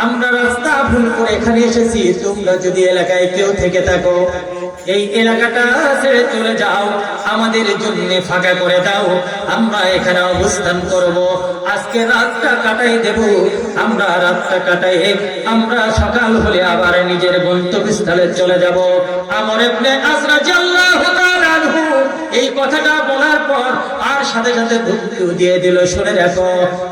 আমরা রাস্তা ভুল করে এখানে এসেছি। তোমরা যদি এলাকায় কেউ থেকে থাকো, এই এলাকাটা ছেড়ে চলে যাও, আমাদের জন্য ফাঁকা করে দাও, আমরা এখানে অবস্থান করব। আজকে রাতটা কাটাই দেব। আমরা রাতটা কাটাই আমরা সকাল হলে আবার নিজের গন্তব্যস্থলে চলে যাব। আমর ইবনে আস রাদিয়াল্লাহু তাআলা আনহু এই কথাটা বলার পর আর সাথে সাথে ধুমকিও দিয়ে দিল, শুনে রাখো,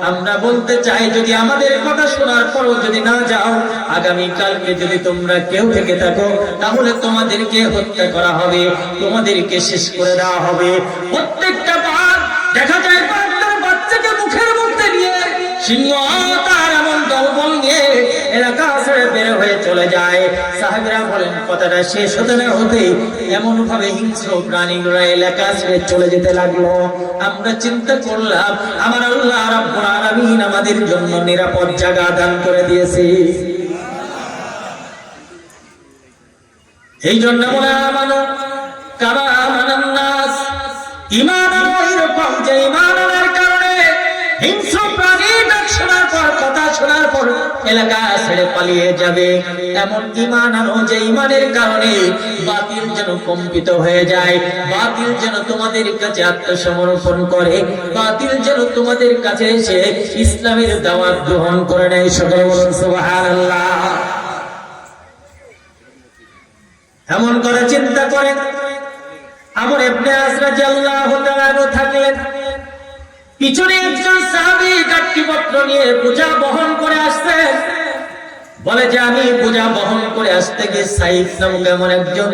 আমরা বলতে চাই যদি আমাদের কথা শোনার পরও যদি না যাও, আগামী কালকে যদি তোমরা কেউ থেকে থাকো, তাহলে তোমাদেরকে হত্যা করা হবে, তোমাদেরকে শেষ করে দেওয়া হবে। প্রত্যেকটা বার দেখা যায় তার বাচ্চাকে মুখের মধ্যে নিয়ে সিংহ তার এমন দলবল নিয়ে এলাকা ছেড়ে বের হয়ে চলে যায়। সাহাবীরা বলেন কথাটা শেষ হতে না হতে এমন ভাবে হিংস্র প্রাণীগুলো এলাকা ছেড়ে চলে যেতে লাগলো। আমরা চিন্তা করলাম আমার আল্লাহ রাব্বুল আলামিন আমাদের জন্য নিরাপদ জায়গা দান করে দিয়েছে। এই জন্য বলে আমানু কামা আমানান নাস, ঈমান এরকম যে ঈমানের কারণে হিংস্র প্রাণী ডাক শোনার পর, কথা শোনার পর এলাকা ছেড়ে পালিয়ে যাবে, এমন ঈমান আনো যে ঈমানের কারণে বাতিল যেন কম্পিত হয়ে যায়, বাতিল যেন তোমাদের কাছে আত্মসমর্পণ করে, বাতিল যেন তোমাদের কাছে এসে ইসলামের দাওয়াত গ্রহণ করে নেয়। সকলে বলুন সুবহানাল্লাহ। এমন করে চিন্তা করেন আমর ইবনে আস রাদিয়াল্লাহু তাআলা থাকলেন, পিছনে একজন সাহাবী গাট্টিপত্র নিয়ে বোঝা বহন করে আসছেন। বলে যে আমি বোঝা বহন করে আসতে গিয়ে সাইদ নামক এমন একজন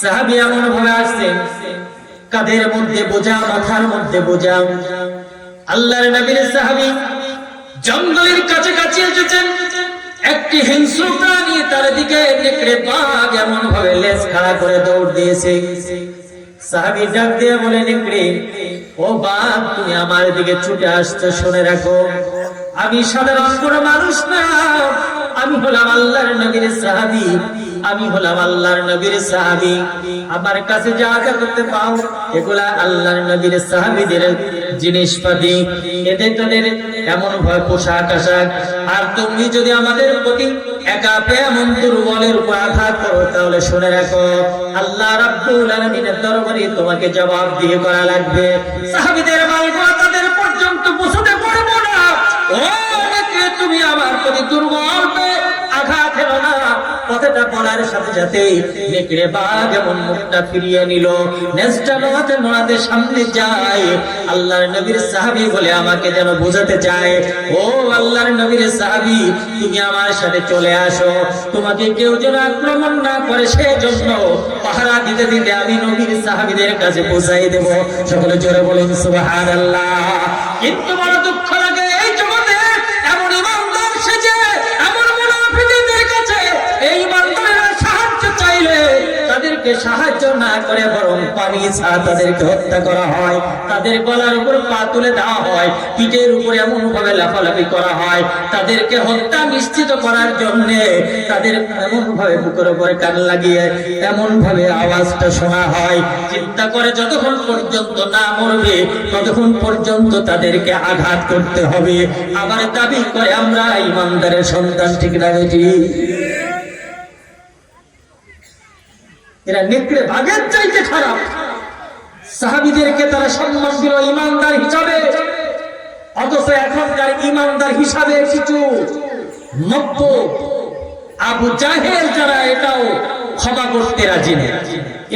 সাহাবী এমন ভাবে আসছেন, কাঁধের মধ্যে বোঝা, মাথার মধ্যে বোঝা। আল্লাহর নবীর সাহাবী জঙ্গলের কাছাকাছি এসেছেন, একটি হিংস্র প্রাণী তার দিকে নেকড়ে বাঘ এমন ভাবে লেজ খাড়া করে দৌড় দিয়েছে। সাহাবী ডাক দিয়ে বলে, নেকড়ে, ও বাঘ, তুমি আমার দিকে ছুটে আসছো, শুনে রাখো, আমি সাধারণ কোনো মানুষ না, আমি হলাম আল্লাহর নবীর সাহাবী, আমি হলাম আল্লাহর নবীর সাহাবী। আমার কাছে যা যা করতে পাও এগুলা আল্লাহর নবীর সাহাবীদের জিনিসপাতি, এদের তাদের এমন ভয় পোশাক আশাক। আর তুমি যদি আমাদের প্রতি একা এমন দুর্বলের উপর আঘাত করো, তাহলে শুনে রাখো আল্লাহ রাব্বুল আলামিনের দরবারে তোমাকে জবাব দিয়ে করা লাগবে। সাহাবীদের মালগুলো তাদের পর্যন্ত পৌঁছতে পারবো না। ও নেকড়ে, তুমি আমার প্রতি দুর্বল আঘাত হেলো না। কথাটা বলার সাথে সাথে নেকড়ে বাঘ এমন মুখটা ফিরিয়ে নিল, নেজটা নোয়াতে নোয়াতে সামনে যায়। আল্লাহর নবীর সাহাবী বলে আমাকে যেন বোঝাতে চায়, ও আল্লাহর নবীর সাহাবী, তুমি আমার সাথে চলে আসো, তোমাকে কেউ যেন আক্রমণ না করে সেজন্য পাহারা দিতে দিতে আমি নবীর সাহাবীদের কাছে পৌঁছাই দেব। সকলে জোরে বলুন সুবহানাল্লাহ। কিন্তু বড় দুঃখ লাগে, এই জগতে এমন ইমানদার সেজে এমন মুনাফিকদের কাছে এই ইমানদারেরা সাহায্য চাইলে তাদেরকে সাহায্য না করে বরং পানি ছাড়া তাদেরকে হত্যা করা হয়, তাদের গলার উপর পা তুলে দেওয়া হয়, পিঠের উপরে এমন ভাবে লাফালাফি করা হয়, তাদেরকে হত্যা নিশ্চিত করার জন্য তাদের এমন ভাবে বুকের উপরে কান লাগিয়ে এমন ভাবে আওয়াজটা শোনা হয়। চিন্তা করে যতক্ষণ পর্যন্ত না মরবে ততক্ষণ পর্যন্ত তাদেরকে আঘাত করতে হবে। আবার দাবি করে আমরা ইমানদারের সন্তান, ঠিক না বেটি? এরা নেকড়ে বাঘের চাইতে খারাপ। সাহাবীদেরকে তারা সম্মান দিল ইমানদার হিসাবে, অথচ এখনকার ইমানদার হিসাবে কিছু নব্য আবু জাহেল যারা এটাও ক্ষমা করতে রাজি নেই।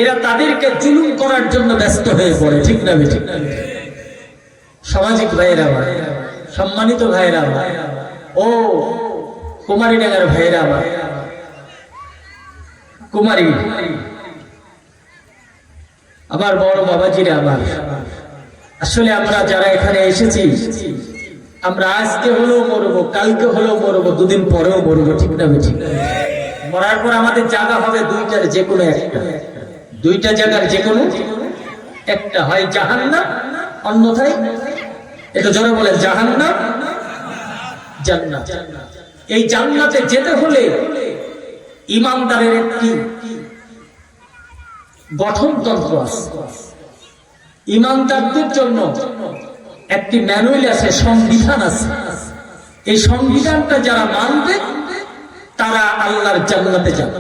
এরা তাদেরকে জুলুম করার জন্য ব্যস্ত হয়ে পড়ে, ঠিক না বেটি? সামাজিক ভাইয়েরা, সম্মানিত ভাইয়েরা, ও কুমারী ডাঙ্গার ভাইয়েরা, কুমারী আমার বড় বাবাজিরা, আমার আসলে আমরা যারা এখানে এসেছি, আমরা আজকে হলেও মরবো, কালকে হলেও মরবো, দুদিন পরেও মরবো, ঠিক না বেটি? মরার পর আমাদের জায়গা হবে দুইটার যে কোনো একটা, দুইটা জায়গার যে কোনো একটা, হয় জাহান্নাম, অন্যথায় এটা জোরে বলে জাহান্নাম, জান্নাত। এই জান্নাতে যেতে হলে ইমানদারের একটি গঠনতন্ত্র আছে। ইমানদারদের জন্য একটি ম্যানুয়াল আছে, সংবিধান আছে। এই সংবিধানটা যারা মানবে তারা আল্লাহর জান্নাতে যাবে।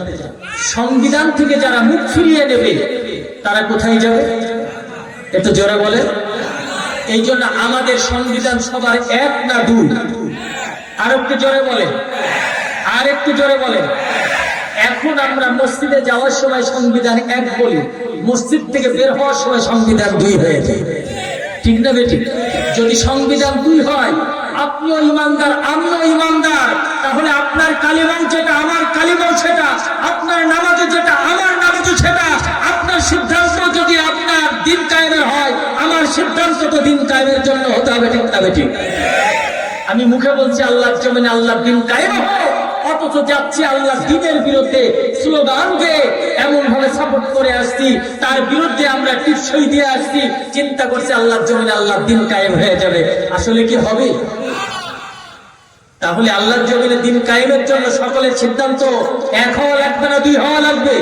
সংবিধান থেকে যারা মুখ ফিরিয়ে নেবে তারা কোথায় যাবে? একটু জোরে বলে। এই জন্য আমাদের সংবিধান সবার এক না দুই? আর একটু জোরে বলে, আর একটু জোরে বলে। এখন আমরা মসজিদে যাওয়ার সময় সংবিধান এক বলি, মসজিদ থেকে বের হওয়ার সময় সংবিধান দুই হয়ে যায়। ঠিক না বেটি? যদি সংবিধান দুই হয়, আপনিও ইমানদার আমিও ইমানদার, তাহলে আপনার কালিমাও যেটা আমার কালিমাও সেটা, আপনার নামাজও যেটা আমার নামাজও সেটা। আপনার সিদ্ধান্ত যদি আপনার দিন কায়েমের হয়, আমার সিদ্ধান্ত তো দিন কায়েমের জন্য হতে হবে। ঠিক না বেটি? আমি মুখে বলছি আল্লাহর জমিনে আল্লাহর দিন কায়েম হোক, অথচ যাচ্ছি আল্লাহ দিনের বিরুদ্ধে স্লোগান দিয়ে এমন ভাবে সাপোর্ট করে আসছি, তার বিরুদ্ধে আমরা টিপসই দিয়ে আসছি, চিন্তা করছি আল্লাহর জমিনে আল্লাহর দিন কায়েম হয়ে যাবে। আসলে কি হবে? তাহলে আল্লাহর জমিনে দিন কায়েমের জন্য সকলের সিদ্ধান্ত এক হওয়া লাগবে না দুই হওয়া লাগবে?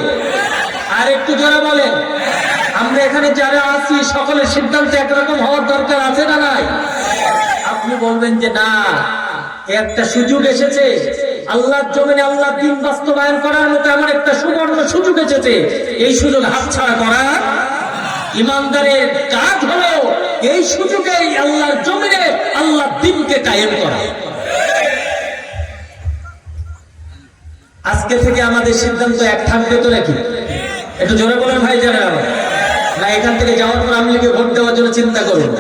আর একটু জোরে বলেন। আমরা এখানে যারা আছি সকলের সিদ্ধান্ত একরকম হওয়ার দরকার আছে না নাই? আপনি বলবেন যে না, একটা সুযোগ এসেছে আল্লাহর জমিনে আল্লাহ দিন বাস্তবায়ন করার মতো এমন একটা সুবর্ণ সুযোগ এসেছে, এই সুযোগ হাতছাড়া করা ইমানদারের কাজ হলো এই সুযোগে আল্লাহর জমিনে আল্লাহর দিনকে কায়েম করা। আজকে থেকে আমাদের সিদ্ধান্ত এক থাকবে তো নাকি? একটু জোরে বলেন ভাই যারা। না এখান থেকে যাওয়ার পর আওয়ামী লীগে ভোট দেওয়ার জন্য চিন্তা করুন,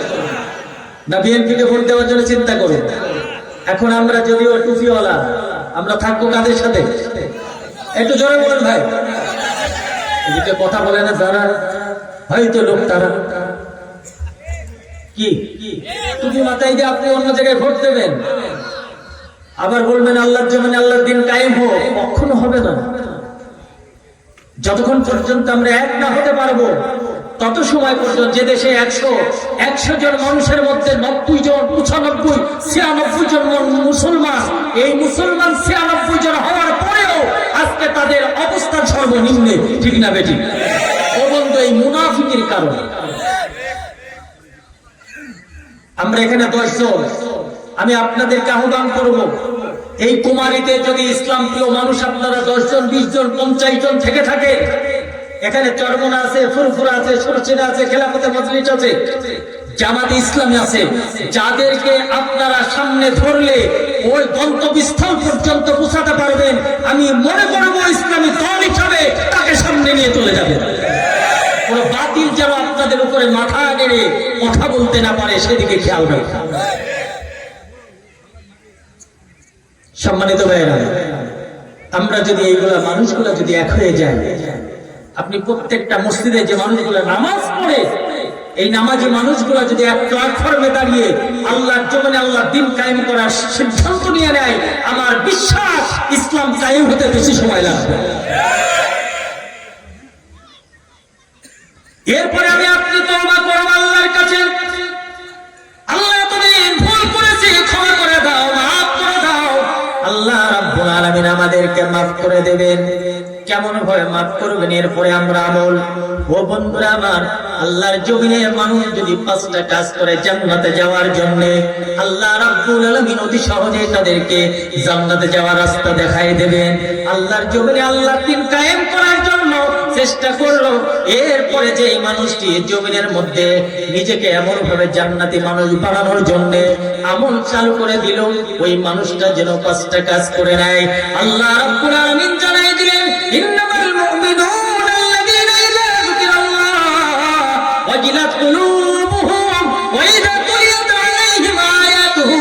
না বিএনপিকে ভোট দেওয়ার জন্য চিন্তা করুন। এখন আমরা যদিও টুপিওয়ালা, আমরা থাকবো কাদের সাথে? একটু জোরে বলেন ভাই। এদিকে কথা বলে না যারা, হয়তো লোক তারা কি টুপি মাথায় দিয়ে আপনি অন্য জায়গায় ভোট দেবেন, আবার বলবেন আল্লাহর জমিনে আল্লাহর দিন কায়েম হোক। কখনো হবে না। যতক্ষণ পর্যন্ত আমরা এক না হতে পারবো তত সময় পর্যন্ত যে দেশে 100 জন মানুষের মধ্যে 90 জন 95 96 জন মুসলমান, এই মুসলমান 96 জন হওয়ার পরেও আজকে তাদের অবস্থান সর্বনিম্নে। ঠিক না বেটি? ও বন্ধু, এই মুনাফিকের কারণে আমরা এখানে 10 জন। আমি আপনাদেরকে আহ্বান করব, এই কুমারীতে যদি ইসলাম প্রিয় মানুষ আপনারা 10 জন 20 জন 50 জন থেকে থাকে, এখানে চরমনা আছে, ফুরফুরা আছে, সুরচিনা আছে, খেলাফতে মজলিস আছে, জামাতে ইসলামী আছে, যাদেরকে আপনারা সামনে ধরলে ওই গন্তব্যস্থল পর্যন্ত পৌঁছাতে পারবেন, আমি মনে করব ইসলামী দল হিসাবে তাকে সামনে নিয়ে চলে যাবে। কোন বাতিল যেন আপনাদের উপরে মাথা নেড়ে কথা বলতে না পারে, সেদিকে খেয়াল রাখবেন। সম্মানিত ভাইয়েরা, আমরা যদি এইগুলা মানুষগুলা যদি এক হয়ে যায়, আপনি প্রত্যেকটা মসজিদে যে মানুষগুলা নামাজ পড়ে, এই নামাজি মানুষগুলা যদি এক প্ল্যাটফর্মে দাঁড়িয়ে আল্লাহর জমিনে আল্লাহর দিন কায়েম করার সিদ্ধান্ত নিয়ে নেয়, আমার বিশ্বাস ইসলাম কায়েম হতে বেশি সময় লাগবে। এরপরে আমি আপনি তওবা করব আল্লাহর কাছে, আল্লাহ তুমি ভুল করেছি, ক্ষমা করে দাও, মাফ করে দাও। আল্লাহ রাব্বুল আলামিন আমাদেরকে মাফ করে দেবেন। কেমন ভাবে মাফ করবেন? এরপরে আমরা আমল। ও বন্ধুরা আমার, আল্লাহর জমিনে মানুষ যদি 5টা কাজ করে জান্নাতে যাওয়ার জন্য, আল্লাহ রাব্বুল আলামিন অতি সহজে তাদেরকে জান্নাতে যাওয়ার রাস্তা দেখাই দেবেন। আল্লাহর জমিনে আল্লাহর দিন কায়েম করার জন্য চেষ্টা করলো, এরপরে যে মানুষটি জমিনের মধ্যে নিজেকে এমন ভাবে জান্নাতি মানুষ বানানোর জন্য আমল চালু করে দিল, ওই মানুষটা যেন 5টা কাজ করে নেয়। আল্লাহ রাব্বুল আলামিন জানাই দিলেন, ইন্নামাল মুমিনুনা আল্লাযীনা ইযা যুকিরাল্লাহ ওয়াজিলাত কুলুবুহুম ওয়া ইযা তুলিয়াত আলাইহিম আয়াতুহু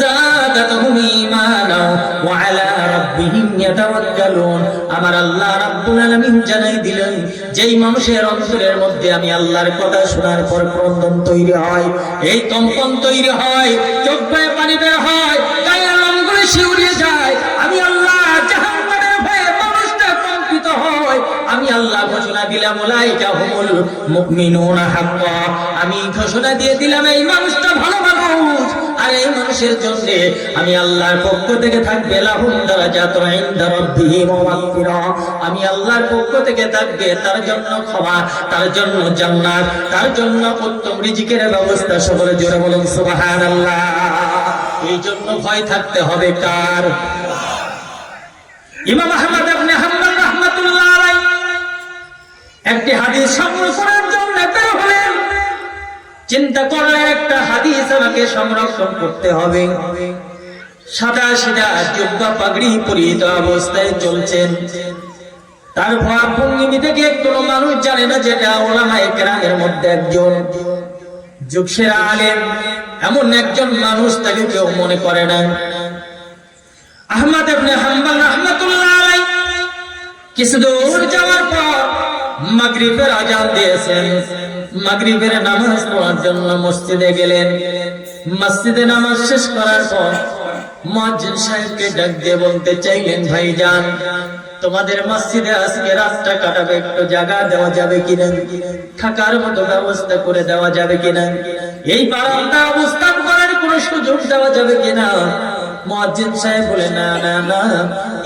যাদাতুহুম ঈমানা ওয়া আলা রাব্বিহিম ইয়াতাওয়াক্কালুন। আমার আল্লাহ রাব্বুল আলামিন জানাই দিলেন, যেই মানুষের অন্তরের মধ্যে আমি আল্লাহর কথা শোনার পর ক্রন্দন তৈরি হয়, এই কম্পন তৈরি হয়, চোখ বেয়ে পানি বের হয়, গায়ের লোমগুলো শিউরে যায়, আমি আল্লাহ জাহান্নামের ভয়ে মানুষটা কম্পিত হয়, আমি আল্লাহ ঘোষণা দিলাম উলাইকা হুমুল মুমিনুনা হাক্কা, আমি ঘোষণা দিয়ে দিলাম এই মানুষটা ভালো মানুষ। আর এই মানুষের জন্য আমি আল্লাহর পক্ষ থেকে থাকবে লাহুম দারাজাতুন ইনদা রাব্বিহিম ওয়া মাগফিরাহ, আমি আল্লাহর পক্ষ থেকে থাকবে তার জন্য ক্ষমা, তার জন্য জান্নাত, তার জন্য উত্তম রিজিকের ব্যবস্থা। সকলে জোরে বলুন সুবহানাল্লাহ। এই জন্য ভয় থাকতে হবে কার? ইমাম আহমদ ইবনে হাম্বল রাহমাতুল্লাহ আলাইহি একটি হাদিস সংগ্রহ করার জন্য বের হলেন। চিন্তা করলেন একটা হাদিস আমাকে সংরক্ষণ করতে হবে। সাদা সিধা জুব্বা পাগড়ি পরিহিত অবস্থায় চলছেন। তার ভাব ভঙ্গিমি থেকে কোনো মানুষ জানে না যেটা উলামায়ে কেরামের মধ্যে একজন যুগসেরা আলেম, এমন একজন মানুষ তাকে কেউ মনে করে না। আহমদ ইবনে হাম্বল রাহমাতুল্লাহ আলাইহি কিছু দূর যাওয়ার পর মাগরিবের আযান দিয়েছেন। মাগরিবের নামাজ পড়ার জন্য মসজিদে গেলেন। মসজিদে নামাজ শেষ করার পর মুয়াজ্জিন সাহেবকে ডাক দিয়ে বলতে চাইলেন, ভাইজান তোমাদের মসজিদে আজকে রাতটা কাটাবে, একটু জায়গা দেওয়া যাবে কিনা, থাকার মতো ব্যবস্থা করে দেওয়া যাবে কিনা, এই বারান্দা অবস্থান করার কোনো সুযোগ দেওয়া যাবে কিনা। মুয়াজ্জিন সাহেব বলে, না না না,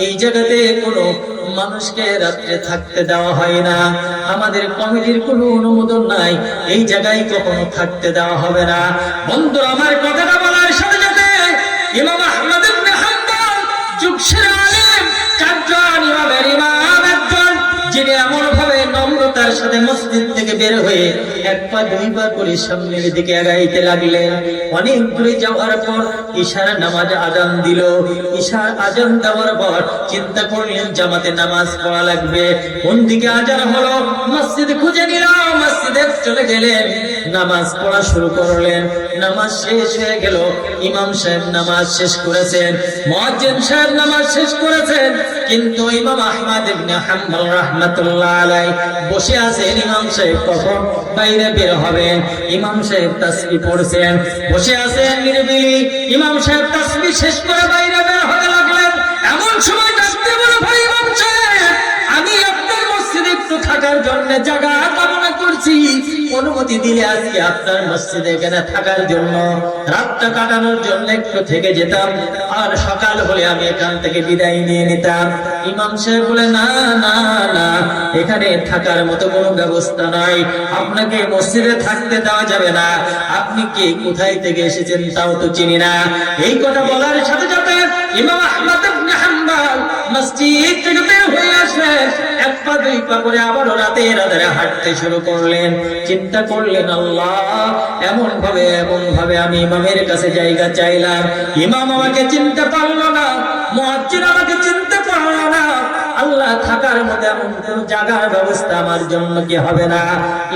এই জায়গাতে কোনো মানুষকে রাত্রে থাকতে দেওয়া হয় না, আমাদের কমিটির কোনো অনুমোদন নাই, এই জায়গায় কখনো থাকতে দেওয়া হবে না। বন্ধুরা আমার কথাটা বলার সাথে সাথে ইমাম আহমদ ইবনে হাম্বল যুগসেরা আলেম, চারজন ইমামের ইমাম একজন, যিনি এমন ভাবে নম্রতার সাথে মসজিদ থেকে বের হয়ে এক পা দুই পা করে সামনের দিকে আগাইতে লাগলেন। অনেক দূরে যাওয়ার পর ইশার নামাজ আজান দিল। ইশার আজান দেওয়ার পর চিন্তা করলেন জামাতে নামাজ পড়া লাগবে। কোন দিকে আজান হলো মসজিদ খুঁজে নিল, মসজিদে চলে গেলেন, নামাজ পড়া শুরু করলেন। নামাজ শেষ হয়ে গেল, ইমাম সাহেব নামাজ শেষ করেছেন, মুয়াজ্জিন সাহেব নামাজ শেষ করেছেন, কিন্তু ইমাম আহমদ ইবনে হাম্বল রাহমাতুল্লাহ আলাইহি বসে আছেন। ইমাম সাহেব কখন বাইরে বের হবেন? ইমাম সাহেব তাসবিহ পড়ছেন, বসে আছেন নিরিবিলি। ইমাম সাহেব তাসবিহ শেষ করে বাইরে বের হতে লাগলেন। এমন সময় ডাকতে বলে, ভাই ইমাম সাহেব, আমি আপনার মসজিদে একটু থাকার জন্য জায়গা কামনা করছি, অনুমতি দিলে আজকে আপনার মসজিদে এখানে থাকার জন্য, রাতটা কাটানোর জন্য একটু থেকে যেতাম, আর সকাল হলে আমি এখান থেকে বিদায় নিয়ে নিতাম। ইমাম সাহেব বলে, না না না, এখানে থাকার মতো কোনো ব্যবস্থা নাই, আপনাকে মসজিদে থাকতে দেওয়া যাবে না, আপনি কে, কোথায় থেকে এসেছেন তাও তো চিনি না। এই কথা বলার সাথে সাথে ইমাম আহমদ ইবনে হাম্বল মসজিদ থেকে বের হয়ে আসলেন। এক পা দুই পা করে আবারও রাতের আঁধারে হাঁটতে শুরু করলেন। চিন্তা করলেন, আল্লাহ, এমন ভাবে আমি ইমামের কাছে জায়গা চাইলাম, ইমাম আমাকে চিনতে পারলো না, মুয়াজ্জিন আমাকে চিনতে পারলো না, আল্লাহ থাকার মধ্যে এমন কোন জায়গার ব্যবস্থা আমার জন্য কি হবে না?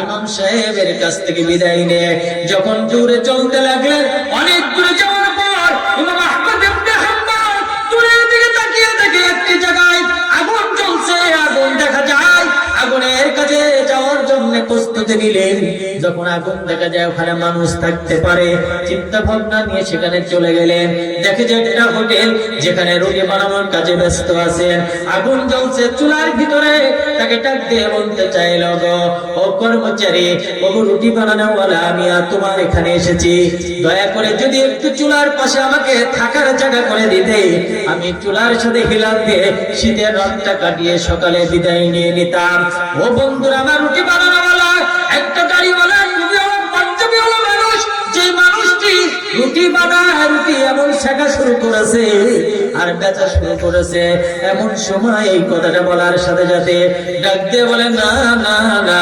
ইমাম সাহেবের কাছ থেকে বিদায় নিয়ে যখন দূরে চলতে লাগলেন, অনেক দূরে যাওয়ার পর ইমাম আহমদ ইবনে হাম্বল দূরের দিকে তাকিয়ে দেখে একটি জায়গায় আগুন জ্বলছে, আগুন দেখা যায়। আগুনের কাছে যাওয়ার জন্য প্রস্তুতি নিলেন। যখন আগুন দেখা যায় ওখানে মানুষ থাকতে পারে, চিন্তা ভাবনা নিয়ে সেখানে চলে গেলেন। দেখে যে একটা হোটেল, যেখানে রুটি বানানোর কাজে ব্যস্ত আছেন। আগুন জ্বলছে চুলার ভিতরে। তাকে ডাক দিয়ে বলতে চাইল, গো ও কর্মচারী, ও রুটি বানানোওয়ালা, আমি আর তোমার এখানে এসেছি, দয়া করে যদি একটু চুলার পাশে আমাকে থাকার জায়গা করে দিতে, আমি চুলার সাথে হিলাল দিয়ে শীতের রাতটা কাটিয়ে সকালে বিদায় নিয়ে নিতাম। ও বন্ধুরা আমার, রুটি বানানোওয়ালা একটা গাড়িওয়ালা পাঞ্জাবি হলো মানুষ, যে মানুষটি রুটি বানায়, রুটি এমন শেখা শুরু করেছে আর বেচা শুরু করেছে, এমন সময় এই কথাটা বলার সাথে সাথে ডাক দিয়ে বলেন, না না না,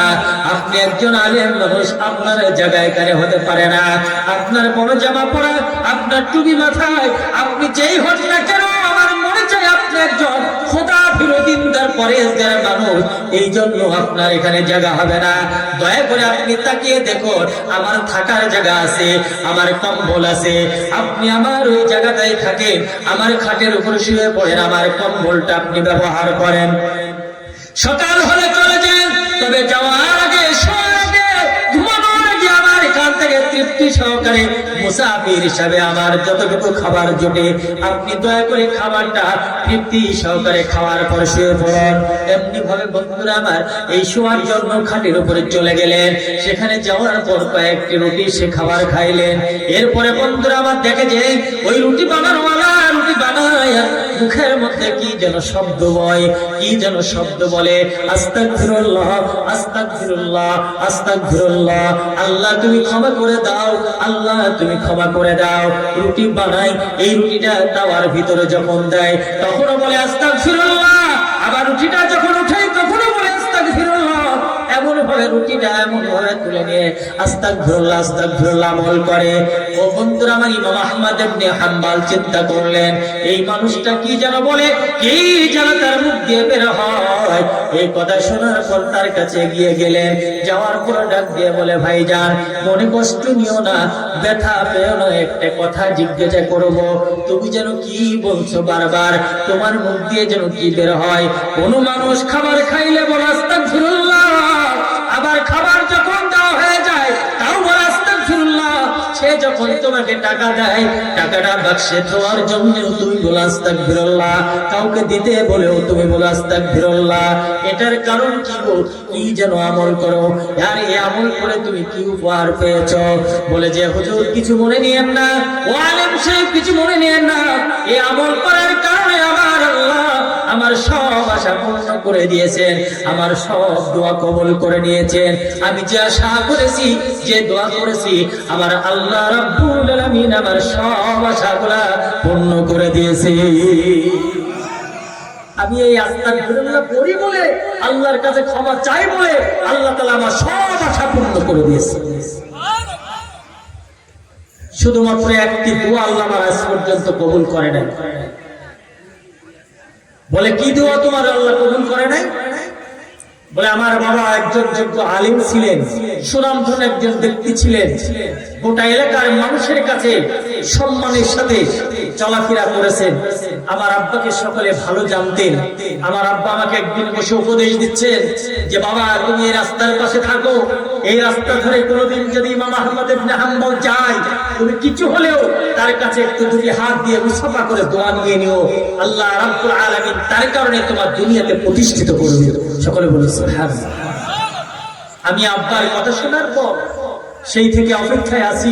আপনি একজন আলেম মানুষ, আপনার জায়গায় এখানে হতে পারে না, আপনার বড় জামা পরা, আপনার টুপি মাথায়, আপনি যেই হন না কেন, আমার মনে চাই আপনি একজন খোদা বিরোধিতার পরেজগার মানুষ, এই জন্য আপনার এখানে জায়গা হবে না। দয়া করে আপনি তাকিয়ে দেখুন, আমার থাকার জায়গা আছে, আমার কম্বল আছে, আপনি আমার ওই জায়গাটায় থাকেন, আমার খাটের উপর শুয়ে পড়েন, আমার কম্বলটা আপনি ব্যবহার করেন। সকাল হলে চলে যান, তবে যাওয়ার আগে, শোয়ার আগে, ঘুমানোর আগে আমার এখান থেকে তৃপ্তি সহকারে মুসাফির হিসাবে আমার যতটুকু খাবার জোটে আপনি দয়া করে খাবারটা তৃপ্তি সহকারে খাওয়ার পর শুয়ে পড়েন। এমনি ভাবে বন্ধুরা আমার এই শোয়ার জন্য খাটের উপরে চলে গেলেন। সেখানে যাওয়ার পর কয়েকটি রুটি সে খাবার খাইলেন। এরপরে বন্ধুরা আমার দেখে যে ওই রুটি বানানোওয়ালা রুটি বানায় মুখের মধ্যে কি যেন শব্দ বয়, কি যেন শব্দ বলে, আস্তাগফিরুল্লাহ আস্তাগফিরুল্লাহ আস্তাগফিরুল্লাহ, আল্লাহ তুমি ক্ষমা করে দাও, আল্লাহ তুমি ক্ষমা করে দাও। রুটি বানাই, এই রুটিটা তাওয়ার ভিতরে যখন দেয় তখনও বলে আস্তাগফিরুল্লাহ, আবার রুটিটা যখন উঠাই তখনও বলে আস্তাগফিরুল্লাহ। এমন ভাবে রুটিটা এমন ভাবে তুলে নিয়ে আস্তাগফিরুল্লাহ আস্তাগফিরুল্লাহ আমল করে। ও বন্ধুরা আমার ইমাম আহমদ ইবনে হাম্বল চিন্তা করলেন এই মানুষটা কি যেন বলে, কি যেন তার মুখ দিয়ে বের হয়। এই কথা শোনার পর তার কাছে এগিয়ে গেলেন। যাওয়ার পর ডাক দিয়ে বলে, ভাইজান মনে কষ্ট নিও না, ব্যথা পেও না, একটা কথা জিজ্ঞাসা করব, তুমি যেন কি বলছো বারবার, তোমার মুখ দিয়ে যেন কি বের হয়? কোন মানুষ খাবার খাইলে বলে আস্তাগফিরুল্লাহ, আবার খাবার যখন দেওয়া হয়ে যায় তাও বলে আস্তাগফিরুল্লাহ। সে যখন তোমাকে টাকা দেয় টাকাটা বাক্সে দেওয়ার জন্য তুমি বলে আস্তাগফিরুল্লাহ, কাউকে দিতে বলেও তুমি বলে আস্তাগফিরুল্লাহ। এটার কারণ কি গো, কি যেন আমল করো, আর এই আমল করে তুমি কি উপহার পেয়েছো? বলে যে হুজুর কিছু মনে নিয়েন না, ও আলেম সাহেব কিছু মনে নিয়েন না, এই আমল করার কারণে আমার আল্লাহ আমার সব আশা পূর্ণ করে দিয়েছেন, আমার সব দোয়া কবুল করে নিয়েছেন। আমি যে আশা করেছি, যে দোয়া করেছি, আমার আল্লাহ রাব্বুল আলামিন আমার সব আশাগুলা পূর্ণ করে দিয়েছে। আমি এই আস্তাগফিরুল্লাহ পড়ি বলে, আল্লাহর কাছে ক্ষমা চাই বলে আল্লাহ তাআলা আমার সব আশা পূর্ণ করে দিয়েছে। শুধুমাত্র একটি দোয়া আল্লাহ আমার আজ পর্যন্ত কবুল করে নাই। বলে কি দোয়া তোমার আল্লাহ কবুল করে নাই? বলে আমার বাবা একজন যোগ্য আলিম ছিলেন, সুনামধন্য একজন ব্যক্তি ছিলেন, গোটা এলাকার মানুষের কাছে সম্মানের সাথে চলাফেরা করেছেন। আমার আব্বাকে সকলে ভালো জানতেন। আমার আব্বা আমাকে একদিন বসে উপদেশ দিচ্ছেন যে বাবা তুমি এই রাস্তার পাশে থাকো, এই রাস্তা ধরে কোনোদিন যদি ইমাম আহমদ ইবনে হাম্বল যায়, তুমি কিছু হলেও তার কাছে একটু দুটি হাত দিয়ে মুসাফা করে দোয়া নিয়ে নিও, আল্লাহ রাব্বুল আলামিন তার কারণে তোমার দুনিয়াতে প্রতিষ্ঠিত করবে। সকলে বলে সুবহানাল্লাহ। আমি আব্বার কথা শোনার পর সেই থেকে অপেক্ষায় আছি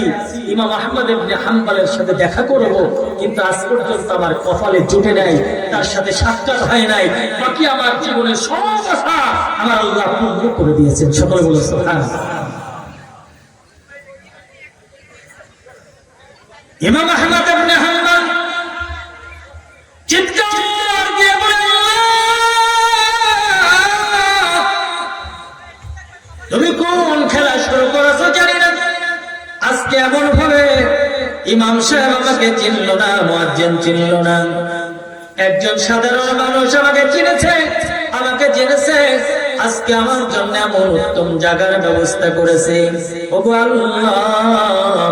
ইমাম আহমদ ইবনে হাম্বলের সাথে দেখা করব, কিন্তু আজ পর্যন্ত আমার কপালে জুটে নাই, তার সাথে সাক্ষাৎ হয় নাই। বাকি আমার জীবনের সব আশা আমার আল্লাহ পূর্ণ করে দিয়েছেন। সকলে বলে সুবহানাল্লাহ। ইমাম আহমদ ইবনে হাম্বল চিৎকার দিয়ে বলে, তুমি কোন খেলা শুরু করেছো জানি না, আজকে এমন ভাবে ইমাম সাহেব আমাকে চিনল না, মুয়াজ্জিন চিনল না, একজন সাধারণ মানুষ আমাকে চিনেছে, আমাকে জেনেছে, আজকে আমার জন্য এমন উত্তম জায়গার ব্যবস্থা করেছে। ওগো আল্লাহ